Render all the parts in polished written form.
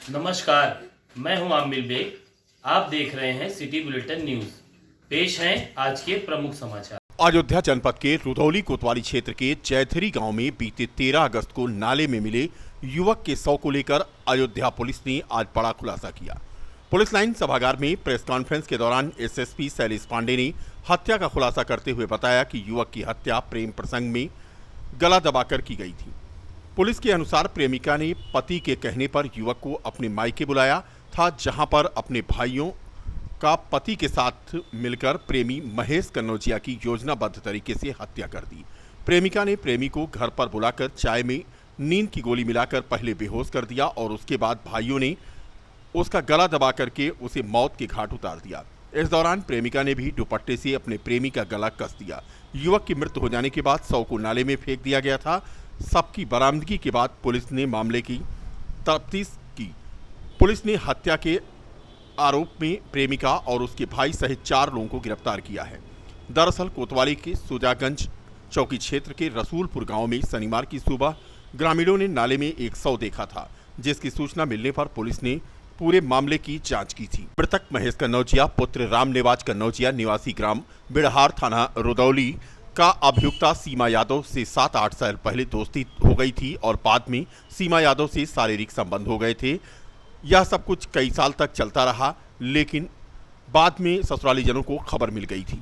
नमस्कार, मैं हूं आमिर बेग। आप देख रहे हैं सिटी बुलेटिन न्यूज। पेश हैं आज के प्रमुख समाचार। अयोध्या जनपद के रुधौली कोतवाली क्षेत्र के जैथरी गांव में बीते 13 अगस्त को नाले में मिले युवक के शव को लेकर अयोध्या पुलिस ने आज बड़ा खुलासा किया। पुलिस लाइन सभागार में प्रेस कॉन्फ्रेंस के दौरान एसएसपी शैलेश पांडे ने हत्या का खुलासा करते हुए बताया कि युवक की हत्या प्रेम प्रसंग में गला दबाकर की गई थी। पुलिस के अनुसार प्रेमिका ने पति के कहने पर युवक को अपने मायके बुलाया था, जहां पर अपने भाइयों का पति के साथ मिलकर प्रेमी महेश कन्नौजिया की योजनाबद्ध तरीके से हत्या कर दी। प्रेमिका ने प्रेमी को घर पर बुलाकर चाय में नींद की गोली मिलाकर पहले बेहोश कर दिया और उसके बाद भाइयों ने उसका गला दबा करके उसे मौत के घाट उतार दिया। इस दौरान प्रेमिका ने भी दुपट्टे से अपने प्रेमी का गला कस दिया। युवक की मृत्यु हो जाने के बाद शव को नाले में फेंक दिया गया था। सबकी बरामदगी के बाद पुलिस ने मामले की तफ्तीश की। पुलिस ने हत्या के आरोप में प्रेमिका और उसके भाई सहित 4 लोगों को गिरफ्तार किया है। दरअसल कोतवाली के सुजागंज चौकी क्षेत्र के रसूलपुर गांव में शनिवार की सुबह ग्रामीणों ने नाले में एक शव देखा था, जिसकी सूचना मिलने पर पुलिस ने पूरे मामले की जांच की थी। मृतक महेश कन्नौजिया पुत्र रामनिवाज कन्नौजिया निवासी ग्राम बिड़हार थाना रुधौली का अभियुक्ता सीमा यादव से 7-8 साल पहले दोस्ती हो गई थी और बाद में सीमा यादव से शारीरिक संबंध हो गए थे। यह सब कुछ कई साल तक चलता रहा, लेकिन बाद में ससुरालीजनों को खबर मिल गई थी।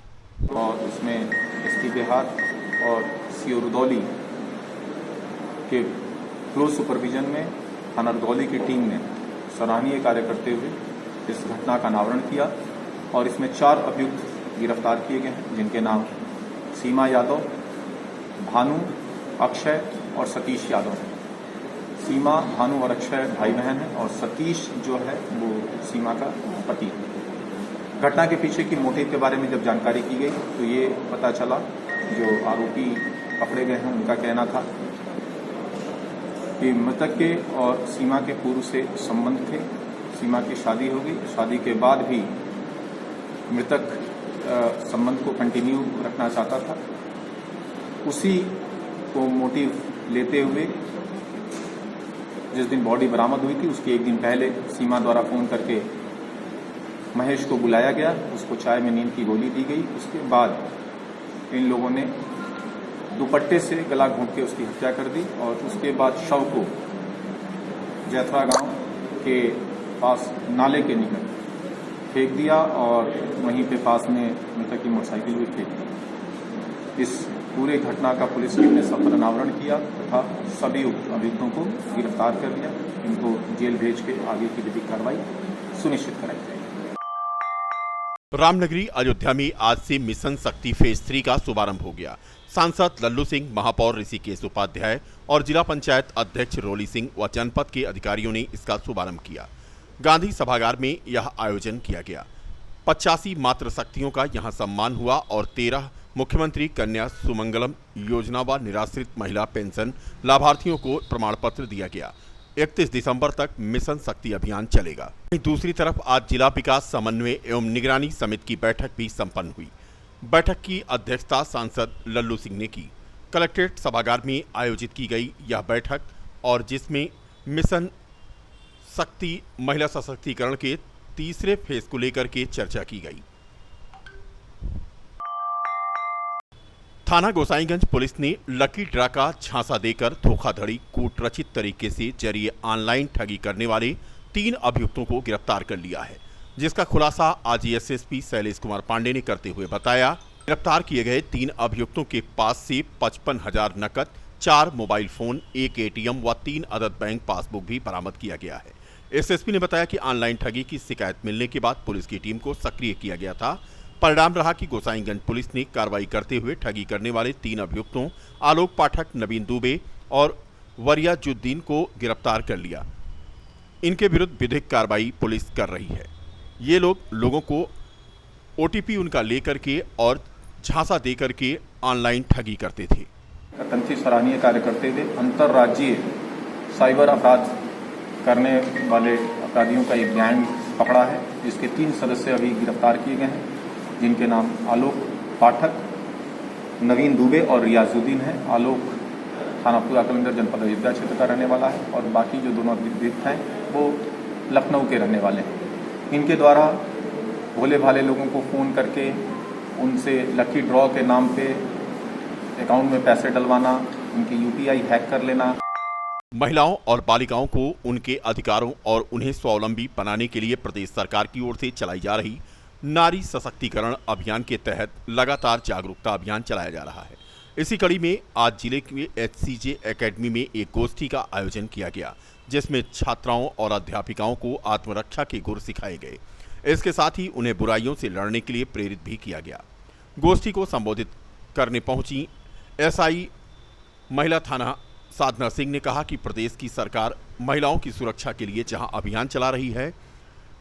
और उसमें एसपी बिहार और सीओ रुधौली के क्लोज सुपरविजन में थाना रुधौली की टीम ने सराहनीय कार्य करते हुए इस घटना का अनावरण किया और इसमें 4 अभियुक्त गिरफ्तार किए गए हैं, जिनके नाम सीमा यादव, भानु, अक्षय और सतीश यादव हैं। सीमा, भानु और अक्षय भाई बहन हैं और सतीश जो है वो सीमा का पति है। घटना के पीछे की मोटिव के बारे में जब जानकारी की गई तो ये पता चला, जो आरोपी पकड़े गए हैं उनका कहना था कि मृतक के और सीमा के पूर्व से संबंध थे। सीमा की शादी हो गई, शादी के बाद भी मृतक संबंध को कंटिन्यू रखना चाहता था। उसी को मोटिव लेते हुए जिस दिन बॉडी बरामद हुई थी उसके एक दिन पहले सीमा द्वारा फोन करके महेश को बुलाया गया, उसको चाय में नींद की गोली दी गई। उसके बाद इन लोगों ने दुपट्टे से गला घोंट के उसकी हत्या कर दी और उसके बाद शव को जैथरा गांव के पास नाले के निकट फेंक दिया और वहीं पे पास में मृतक की मोटरसाइकिल भी फेंक दी। इस पूरे घटना का पुलिस टीम ने सफल अनावरण किया तथा सभी अभियुक्तों को गिरफ्तार कर लिया। इनको जेल भेज के आगे की विधिक कार्रवाई सुनिश्चित कराई जाएगी। रामनगरी अयोध्या में आज से मिशन शक्ति फेज 3 का शुभारंभ हो गया। सांसद लल्लू सिंह, महापौर ऋषिकेश उपाध्याय और जिला पंचायत अध्यक्ष रोली सिंह व जनपद के अधिकारियों ने इसका शुभारंभ किया। गांधी सभागार में यह आयोजन किया गया। 85 मातृशक्तियों का यहां सम्मान हुआ और 13 मुख्यमंत्री कन्या सुमंगलम योजना व निराश्रित महिला पेंशन लाभार्थियों को प्रमाण पत्र दिया गया। 31 दिसंबर तक मिशन शक्ति अभियान चलेगा। दूसरी तरफ आज जिला विकास समन्वय एवं निगरानी समिति की बैठक भी संपन्न हुई। बैठक की अध्यक्षता सांसद लल्लू सिंह ने की। कलेक्ट्रेट सभागार में आयोजित की गई यह बैठक और जिसमें मिशन शक्ति महिला सशक्तिकरण के तीसरे फेज को लेकर के चर्चा की गई। थाना गोसाईगंज पुलिस ने लकी ड्रा का झांसा देकर धोखाधड़ी कूटरचित तरीके से जरिए ऑनलाइन ठगी करने वाले 3 अभियुक्तों को गिरफ्तार कर लिया है, जिसका खुलासा आज एसएसपी शैलेश कुमार पांडे ने करते हुए बताया। गिरफ्तार किए गए 3 अभियुक्तों के पास से 55,000 नकद, 4 मोबाइल फोन, 1 एटीएम व 3 अदद बैंक पासबुक भी बरामद किया गया है। एसएसपी ने बताया कि ऑनलाइन ठगी की शिकायत मिलने के बाद पुलिस की टीम को सक्रिय किया गया था। परिणाम रहा कि गोसाईगंज पुलिस ने कार्रवाई करते हुए ठगी करने वाले 3 अभियुक्तों आलोक पाठक, नवीन दुबे और वरियाजुद्दीन को गिरफ्तार कर लिया। इनके विरुद्ध विधिक कार्रवाई पुलिस कर रही है। ये लोगों को ओटीपी उनका लेकर के और झांसा देकर के ऑनलाइन ठगी करते थे। अत्यंत सराहनीय कार्य करते हुए अंतर्राज्यीय साइबर अपराध करने वाले अपराधियों का एक गैंग पकड़ा है, जिसके 3 सदस्य अभी गिरफ्तार किए गए हैं, जिनके नाम आलोक पाठक, नवीन दुबे और रियाजुद्दीन है। आलोक थाना पूरा कलंदर जनपद अयोध्या क्षेत्र का रहने वाला है और बाकी जो दोनों अभियुक्त हैं वो लखनऊ के रहने वाले हैं। इनके द्वारा भोले भाले लोगों को फ़ोन करके उनसे लकी ड्रॉ के नाम पे अकाउंट में पैसे डलवाना, उनकी यूपीआई हैक कर लेना। महिलाओं और बालिकाओं को उनके अधिकारों और उन्हें स्वावलंबी बनाने के लिए प्रदेश सरकार की ओर से चलाई जा रही नारी सशक्तिकरण अभियान के तहत लगातार जागरूकता अभियान चलाया जा रहा है। इसी कड़ी में आज जिले के HCJ एकेडमी में एक गोष्ठी का आयोजन किया गया, जिसमें छात्राओं और अध्यापिकाओं को आत्मरक्षा के गुर सिखाए गए। इसके साथ ही उन्हें बुराइयों से लड़ने के लिए प्रेरित भी किया गया। गोष्ठी को संबोधित करने पहुंची SI महिला थाना साधना सिंह ने कहा कि प्रदेश की सरकार महिलाओं की सुरक्षा के लिए जहां अभियान चला रही है,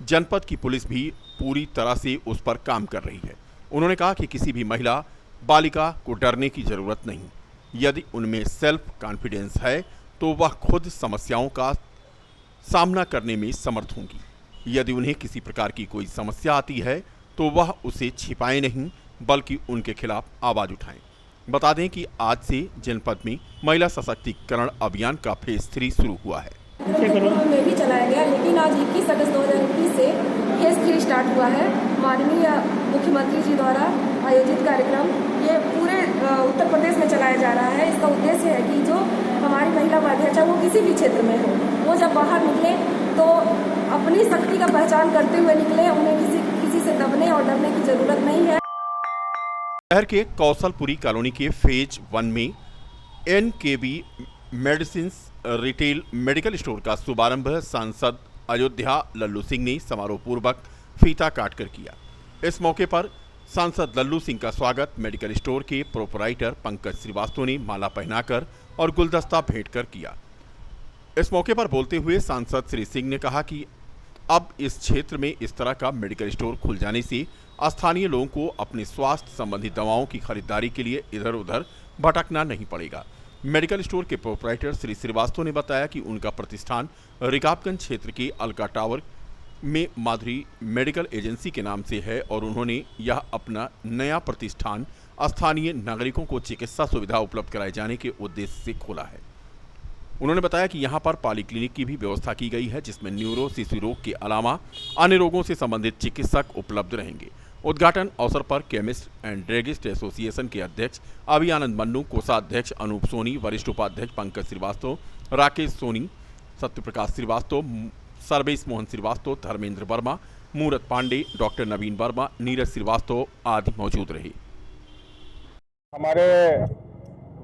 जनपद की पुलिस भी पूरी तरह से उस पर काम कर रही है। उन्होंने कहा कि किसी भी महिला बालिका को डरने की जरूरत नहीं। यदि उनमें सेल्फ कॉन्फिडेंस है तो वह खुद समस्याओं का सामना करने में समर्थ होंगी। यदि उन्हें किसी प्रकार की कोई समस्या आती है तो वह उसे छिपाए नहीं, बल्कि उनके खिलाफ आवाज उठाएं। बता दें कि आज से जनपद में महिला सशक्तिकरण अभियान का फेज 3 शुरू हुआ है। में भी चलाया गया, लेकिन आज 21 अगस्त 2021 से फेज 3 स्टार्ट हुआ है। माननीय मुख्यमंत्री जी द्वारा आयोजित कार्यक्रम ये पूरे उत्तर प्रदेश में चलाया जा रहा है। इसका उद्देश्य है कि जो हमारी महिला उपाध्यक्ष है वो किसी भी क्षेत्र में हो, वो जब बाहर निकले तो अपनी शक्ति का पहचान करते हुए निकले। उन्हें किसी से दबने और डरने की जरूरत नहीं है। शहर के कौशलपुरी कॉलोनी के फेज 1 में NKB medicine retail medical store का शुभारंभ सांसद अयोध्या लल्लू सिंह ने समारोह पूर्वक फीता काटकर किया। इस मौके पर सांसद लल्लू सिंह का स्वागत मेडिकल स्टोर के प्रोपराइटर पंकज श्रीवास्तव ने माला पहनाकर और गुलदस्ता भेंट कर किया। इस मौके पर बोलते हुए सांसद श्री सिंह ने कहा कि अब इस क्षेत्र में इस तरह का मेडिकल स्टोर खुल जाने से स्थानीय लोगों को अपने स्वास्थ्य संबंधी दवाओं की खरीदारी के लिए इधर उधर भटकना नहीं पड़ेगा। मेडिकल स्टोर के प्रोपराइटर श्री श्रीवास्तव ने बताया कि उनका प्रतिष्ठान रिकाबगंज क्षेत्र के अलका टावर में माधुरी मेडिकल एजेंसी के नाम से है और उन्होंने यह अपना नया प्रतिष्ठान स्थानीय नागरिकों को चिकित्सा सुविधा उपलब्ध कराए जाने के उद्देश्य से खोला है। उन्होंने बताया कि यहां पर पॉलीक्लिनिक की भी व्यवस्था की गई है, जिसमें न्यूरो शिशु रोग के अलावा अन्य रोगों से संबंधित चिकित्सक उपलब्ध रहेंगे। उद्घाटन अवसर पर केमिस्ट एंड ड्रगिस्ट एसोसिएशन के अध्यक्ष अभी आनंद मन्नू, कोषाध्यक्ष अनूप सोनी, वरिष्ठ उपाध्यक्ष पंकज श्रीवास्तव, राकेश सोनी, सत्यप्रकाश श्रीवास्तव, सर्वेश मोहन श्रीवास्तव, धर्मेंद्र वर्मा, मूरत पांडे, डॉक्टर नवीन वर्मा, नीरज श्रीवास्तव आदि मौजूद रहे। हमारे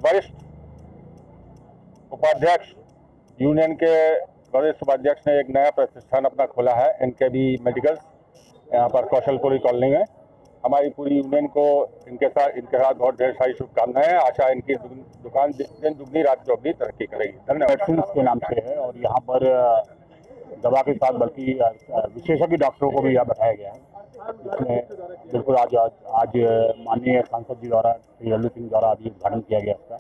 वरिष्ठ उपाध्यक्ष यूनियन के वरिष्ठ उपाध्यक्ष ने एक नया प्रतिष्ठान अपना खोला है, NKB मेडिकल्स, यहाँ पर कौशलपुरी कॉलोनी में। हमारी पूरी यूनियन को इनके साथ बहुत ढेर सारी शुभकामनाएं हैं। आशा इनकी दुकान दिन दुगनी रात चौगनी तरक्की करेगी। धन्यवाद। मेडिसिन के नाम से है और यहाँ पर दवा के साथ बल्कि विशेषज्ञ डॉक्टरों को भी यहाँ बैठाया गया है। इसमें बिल्कुल आज माननीय सांसद जी द्वारा श्री लल्लू सिंह द्वारा अभी उद्घाटन किया गया इसका।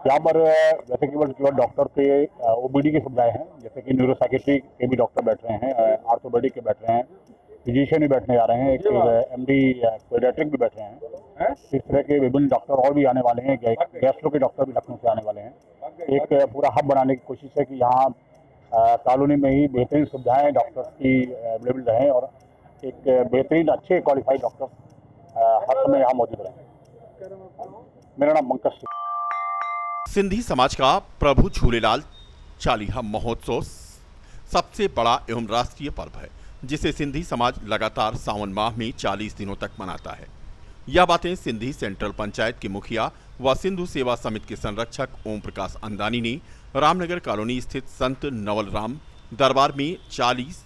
यहाँ पर जैसे केवल डॉक्टर के OPD की सुविधाएं हैं, जैसे कि न्यूरोसाइकेट्री के भी डॉक्टर बैठ रहे हैं, आर्थोपेडिक के बैठ रहे हैं, फिजिशियन भी बैठने जा रहे हैं, एक MD पेडियाट्रिक भी बैठ रहे हैं। इस तरह के विभिन्न डॉक्टर और भी आने वाले हैं। गैस्ट्रो के डॉक्टर भी लखनऊ से आने वाले हैं। एक पूरा हब बनाने की कोशिश है कि यहाँ कॉलोनी में ही बेहतरीन सुविधाएं डॉक्टर्स की अवेलेबल रहें और एक बेहतरीन अच्छे क्वालिफाइड डॉक्टर हर समय यहाँ मौजूद रहें। मेरा नाम पंकज। सिंधी समाज का प्रभु झूलेलाल चालीहा महोत्सव सबसे बड़ा एवं राष्ट्रीय पर्व है, जिसे सिंधी समाज लगातार सावन माह में 40 दिनों तक मनाता है। यह बातें सिंधी सेंट्रल पंचायत के मुखिया व सिंधु सेवा समिति के संरक्षक ओम प्रकाश अंदानी ने रामनगर कॉलोनी स्थित संत नवल राम दरबार में 40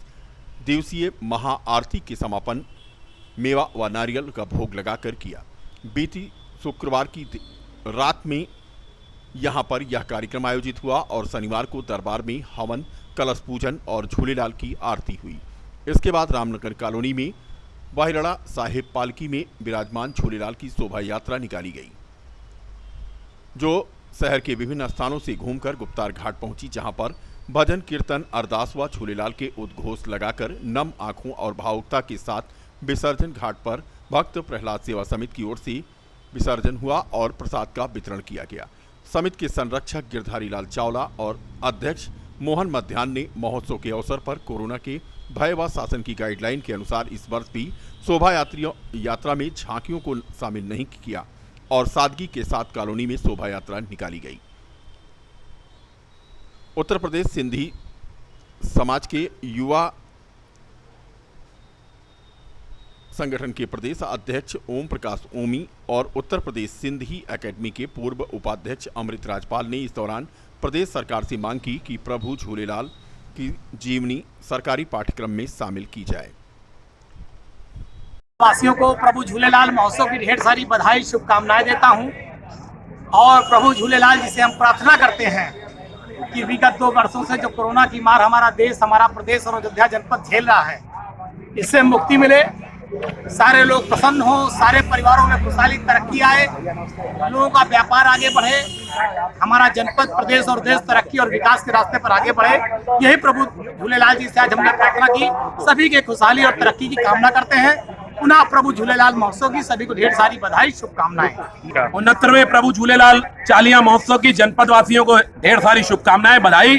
दिवसीय महाआरती के समापन मेवा व नारियल का भोग लगाकर किया। बीती शुक्रवार की रात में यहां पर यह कार्यक्रम आयोजित हुआ और शनिवार को दरबार में हवन, कलश पूजन और झूलेलाल की आरती हुई। इसके बाद रामनगर कॉलोनी में वाहिरड़ा साहिब पालकी में विराजमान झूलेलाल की शोभा यात्रा निकाली गई, जो शहर के विभिन्न स्थानों से घूमकर गुप्तार घाट पहुंची, जहां पर भजन कीर्तन, अरदास व झूलेलाल के उद्घोष लगाकर नम आंखों और भावुकता के साथ विसर्जन घाट पर भक्त प्रहलाद सेवा समिति की ओर से विसर्जन हुआ और प्रसाद का वितरण किया गया। समिति के संरक्षक गिरधारी लाल चावला और अध्यक्ष मोहन मध्यान ने महोत्सव के अवसर पर कोरोना के भय व शासन की गाइडलाइन के अनुसार इस वर्ष भी शोभा यात्रा में झांकियों को शामिल नहीं किया और सादगी के साथ कॉलोनी में शोभा यात्रा निकाली गई। उत्तर प्रदेश सिंधी समाज के युवा संगठन के प्रदेश अध्यक्ष ओम प्रकाश ओमी और उत्तर प्रदेश सिंधी एकेडमी के पूर्व उपाध्यक्ष अमृत राजपाल ने इस दौरान प्रदेश सरकार से मांग की कि प्रभु झूलेलाल की जीवनी सरकारी पाठ्यक्रम में शामिल की जाए। वासियों को प्रभु झूलेलाल महोत्सव की ढेर सारी बधाई शुभकामनाएं देता हूं और प्रभु झूलेलाल जी से हम प्रार्थना करते हैं कि विगत 2 वर्षों से जो कोरोना की मार हमारा देश, हमारा प्रदेश और अयोध्या जनपद झेल रहा है, इससे मुक्ति मिले, सारे लोग प्रसन्न हो, सारे परिवारों में खुशहाली तरक्की आए, लोगों का व्यापार आगे बढ़े, हमारा जनपद, प्रदेश और देश तरक्की और विकास के रास्ते पर आगे बढ़े। यही प्रभु झूलेलाल जी से आज हमने प्रार्थना की। सभी के खुशहाली और तरक्की की कामना करते हैं। पुनः प्रभु झूलेलाल महोत्सव की सभी को ढेर सारी बधाई शुभकामनाएं। 69वें प्रभु झूलेलाल चालिया महोत्सव की जनपद वासियों को ढेर सारी शुभकामनाएं, बधाई।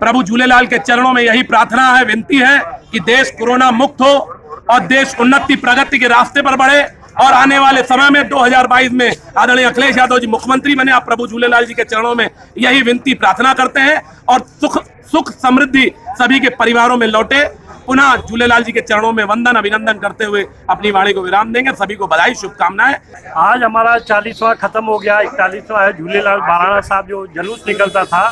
प्रभु झूलेलाल के चरणों में यही प्रार्थना है, विनती है कि देश कोरोना मुक्त हो और देश उन्नति प्रगति के रास्ते पर बढ़े और आने वाले समय में 2022 में आदरणीय अखिलेश यादव जी मुख्यमंत्री बने। आप प्रभु झूलेलाल जी के चरणों में यही विनती प्रार्थना करते हैं और सुख समृद्धि सभी के परिवारों में लौटे। पुनः झूलेलाल जी के चरणों में वंदन अभिनंदन करते हुए अपनी वाणी को विराम देंगे। सभी को बधाई शुभकामनाएं। आज हमारा 40वां खत्म हो गया, 41वां है झूलेलाल बाराणा साहब जो जुलूस निकलता था।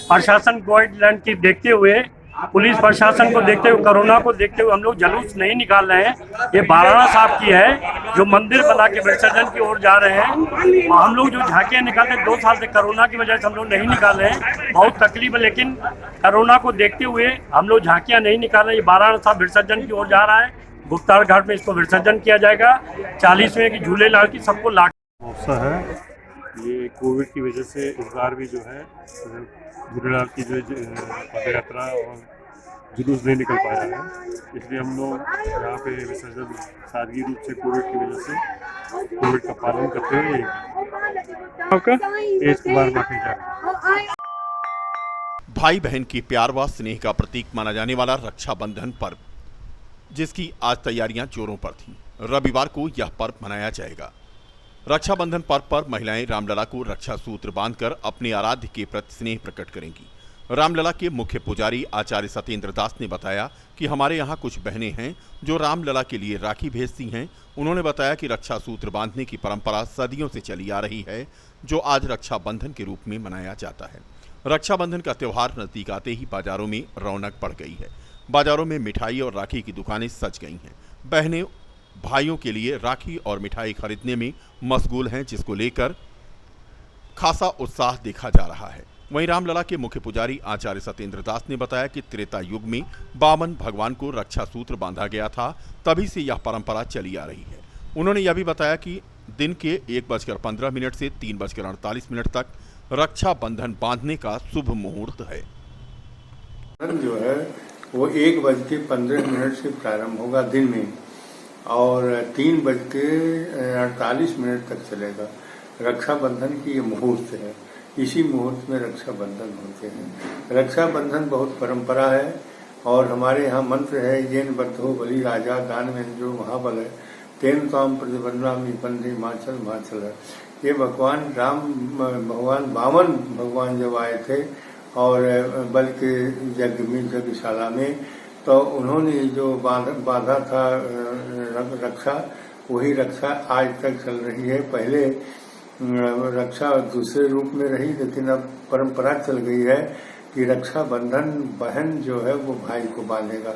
प्रशासन गाइडलाइन की देखते हुए, पुलिस प्रशासन को देखते हुए, कोरोना को देखते हुए हम लोग जुलूस नहीं निकाल रहे हैं। ये बाराणा साहब की है जो मंदिर बना के विसर्जन की ओर जा रहे हैं। और हम लोग जो झांकियाँ निकालते 2 साल से कोरोना की वजह से हम लोग नहीं निकाल रहे हैं, बहुत तकलीफ है, लेकिन कोरोना को देखते हुए हम लोग झांकियाँ नहीं निकाल रहे हैं। ये बाराणा साहब विसर्जन की ओर जा रहा है, गुप्तार घाट में इसको विसर्जन किया जाएगा। 40वें की झूलेलाल की सबको लाख महोत्सव है। ये कोविड की वजह से इस बार भी जो है झूलेलाल की जो पद यात्रा और जुलूस नहीं निकल पाया है, इसलिए हम लोग यहाँ पे विसर्जन सादगी रूप से कोविड की वजह से कोविड का पालन करते हुए तेज कुमार माखेजा। भाई बहन के प्यार व स्नेह का प्रतीक माना जाने वाला रक्षाबंधन पर्व, जिसकी आज तैयारियां जोरों पर थीं। रविवार को यह पर्व मनाया जाएगा। रक्षाबंधन पर्व पर महिलाएं रामलला को रक्षा सूत्र बांधकर अपने आराध्य के प्रति स्नेह प्रकट करेंगी। रामलला के मुख्य पुजारी आचार्य सत्येंद्र दास ने बताया कि हमारे यहाँ कुछ बहनें हैं जो रामलला के लिए राखी भेजती हैं। उन्होंने बताया कि रक्षा सूत्र बांधने की परंपरा सदियों से चली आ रही है, जो आज रक्षाबंधन के रूप में मनाया जाता है। रक्षाबंधन का त्यौहार नजदीक आते ही बाजारों में रौनक बढ़ गई है। बाजारों में मिठाई और राखी की दुकानें सज गई हैं। बहनें भाइयों के लिए राखी और मिठाई खरीदने में मशगूल हैं, जिसको लेकर खासा उत्साह देखा जा रहा है। वहीं रामलला के मुख्य पुजारी आचार्य सत्येंद्र दास ने बताया कि त्रेता युग में वामन भगवान को रक्षा सूत्र बांधा गया था, तभी से यह परंपरा चली आ रही है। उन्होंने यह भी बताया कि दिन के 1:15 से 3:48 तक रक्षा बंधन बांधने का शुभ मुहूर्त है। जो है वो 1:15 से प्रारंभ होगा दिन में और 3:48 तक चलेगा। रक्षाबंधन की ये मुहूर्त है, इसी मुहूर्त में रक्षाबंधन होते हैं। रक्षाबंधन बहुत परंपरा है और हमारे यहाँ मंत्र है, येन बद्धो बलि राजा दान में जो महाबल है, तेन ताम प्रतिबंधामि बंधे माचल माचल है। ये भगवान राम, भगवान वामन भगवान जब आए थे और बल के यज्ञ में, यज्ञशाला में, तो उन्होंने जो बांधा था रक्षा, वही रक्षा आज तक चल रही है। पहले रक्षा दूसरे रूप में रही, लेकिन अब परंपरा चल गई है कि रक्षाबंधन बहन जो है वो भाई को बांधेगा।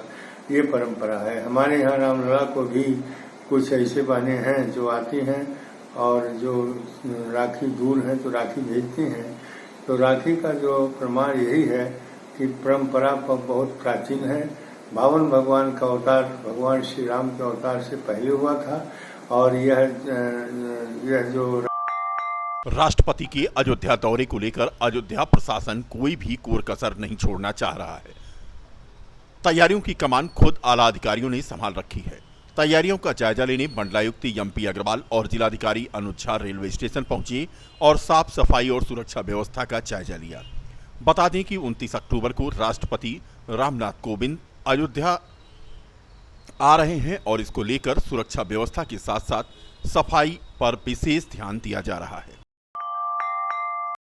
ये परंपरा है। हमारे यहाँ रामलला को भी कुछ ऐसे बहनें हैं जो आती हैं और जो राखी दूर हैं तो राखी भेजती हैं। तो राखी का जो प्रमाण यही है कि परंपरा बहुत प्राचीन है। वामन भगवान का अवतार भगवान श्री राम के अवतार से पहले हुआ था और यह जो राष्ट्रपति के अयोध्या दौरे को लेकर अयोध्या प्रशासन कोई भी कोर कसर नहीं छोड़ना चाह रहा है। तैयारियों की कमान खुद आला अधिकारियों ने संभाल रखी है। तैयारियों का जायजा लेने मंडलायुक्त एमपी अग्रवाल और जिलाधिकारी अनुज झा रेलवे स्टेशन पहुंचे और साफ सफाई और सुरक्षा व्यवस्था का जायजा लिया। बता दें कि 29 अक्टूबर को राष्ट्रपति रामनाथ कोविंद अयोध्या आ रहे हैं और इसको लेकर सुरक्षा व्यवस्था के साथ साथ सफाई पर विशेष ध्यान दिया जा रहा है।